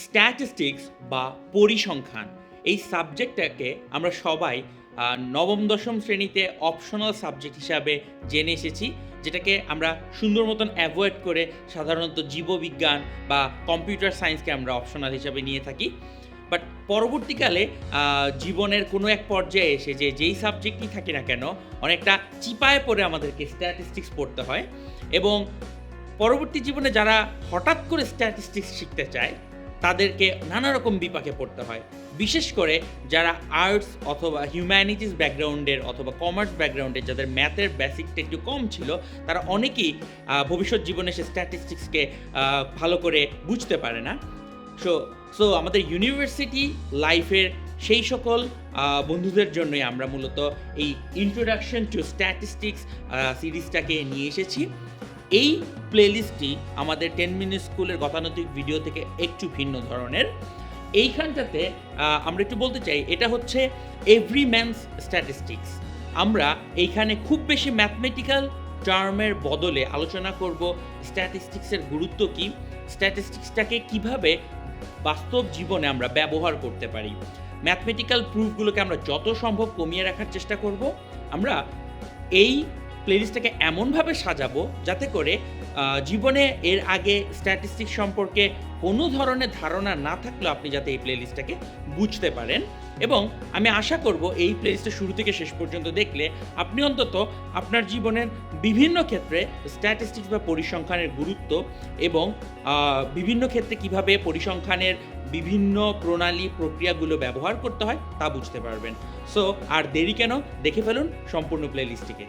Statistics বা পরিসংখ্যান এই সাবজেক্টটাকে আমরা সবাই নবম দশম শ্রেণীতে অপশনাল সাবজেক্ট হিসাবে জেনে এসেছি, যেটাকে আমরা সুন্দর মতন অ্যাভয়েড করে সাধারণত জীববিজ্ঞান বা কম্পিউটার সায়েন্সকে আমরা অপশনাল হিসাবে নিয়ে থাকি। বাট পরবর্তীকালে জীবনের কোনো এক পর্যায়ে এসে যেই সাবজেক্টই থাকি না কেন, অনেকটা চিপায় পড়ে আমাদেরকে স্ট্যাটিস্টিক্স পড়তে হয়। এবং পরবর্তী জীবনে যারা হঠাৎ করে স্ট্যাটিস্টিক্স শিখতে চায়, তাদেরকে নানা রকম বিপাকে পড়তে হয়। বিশেষ করে যারা আর্টস অথবা হিউম্যানিটিস ব্যাকগ্রাউন্ডের অথবা কমার্স ব্যাকগ্রাউন্ডের, যাদের ম্যাথের বেসিকটা একটু কম ছিল, তারা অনেকেই ভবিষ্যৎ জীবনে সে স্ট্যাটিস্টিক্সকে ভালো করে বুঝতে পারে না। সো সো আমাদের ইউনিভার্সিটি লাইফের সেই সকল বন্ধুদের জন্যই আমরা মূলত এই ইন্ট্রোডাকশন টু স্ট্যাটিস্টিক্স সিরিজটাকে নিয়ে এসেছি। এই প্লেলিস্টটি আমাদের 10 মিনিট স্কুলের গতানুগতিক ভিডিও থেকে একটু ভিন্ন ধরনের। এইখানটাতে আমরা একটু বলতে চাই, এটা হচ্ছে এভরি ম্যানস স্ট্যাটিস্টিক্স। আমরা এইখানে খুব বেশি ম্যাথমেটিক্যাল টার্মের বদলে আলোচনা করব স্ট্যাটিস্টিক্সের গুরুত্ব কী, স্ট্যাটিস্টিক্সটাকে কিভাবে বাস্তব জীবনে আমরা ব্যবহার করতে পারি। ম্যাথমেটিক্যাল প্রুফগুলোকে আমরা যত সম্ভব কমিয়ে রাখার চেষ্টা করব। আমরা এই প্লেলিস্টটাকে এমনভাবে সাজাবো যাতে করে জীবনে এর আগে স্ট্যাটিস্টিক্স সম্পর্কে কোনো ধরনের ধারণা না থাকলেও আপনি যাতে এই প্লেলিস্টটাকে বুঝতে পারেন। এবং আমি আশা করব এই প্লেলিস্টটা শুরু থেকে শেষ পর্যন্ত দেখলে আপনি অন্তত আপনার জীবনের বিভিন্ন ক্ষেত্রে স্ট্যাটিস্টিক্স বা পরিসংখ্যানের গুরুত্ব এবং বিভিন্ন ক্ষেত্রে কিভাবে পরিসংখ্যানের বিভিন্ন প্রণালী প্রক্রিয়াগুলো ব্যবহার করতে হয় তা বুঝতে পারবেন। সো আর দেরি কেন, দেখে ফেলুন সম্পূর্ণ প্লেলিস্টটিকে।